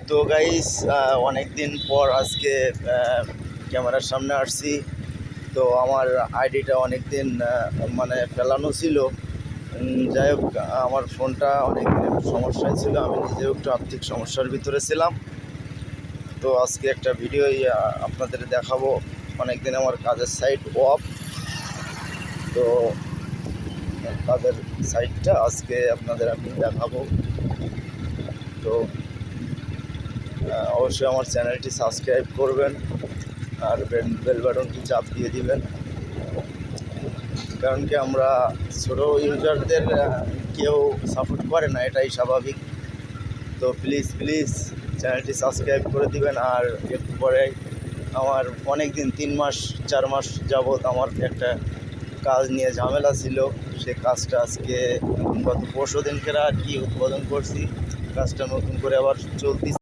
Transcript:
তো গাইস অনেক দিন পর আজকে ক্যামেরার সামনে আসছি। তো আমার আইডিটা অনেক দিন মানে ফেলানো ছিল। যাই হোক, আমার ফোনটা অনেক সমস্যায় ছিল, আমি নিজেও একটু আর্থিক সমস্যার ভিতরে ছিলাম। তো আজকে একটা ভিডিও আপনাদের দেখাবো। অনেক দিন আমার কাজের সাইট অফ, তো কাজের সাইটটা আজকে আপনাদের আমি দেখাবো। তো অবশ্যই আমার চ্যানেলটি সাবস্ক্রাইব করবেন আর বেল বাটনটি চাপ দিয়ে দিবেন, কারণ কি আমরা ছোটো ইউজারদের কেউ সাপোর্ট করে না, এটাই স্বাভাবিক। তো প্লিজ চ্যানেলটি সাবস্ক্রাইব করে দিবেন। আর একটু পরে আমার অনেক দিন 3 মাস 4 মাস যাবৎ আমার একটা কাজ নিয়ে ঝামেলা ছিল। সে কাজটা আজকে গত পরশু দিনকে আর কি উদ্বোধন করছি। কাজটা নতুন করে আবার চলতেছে।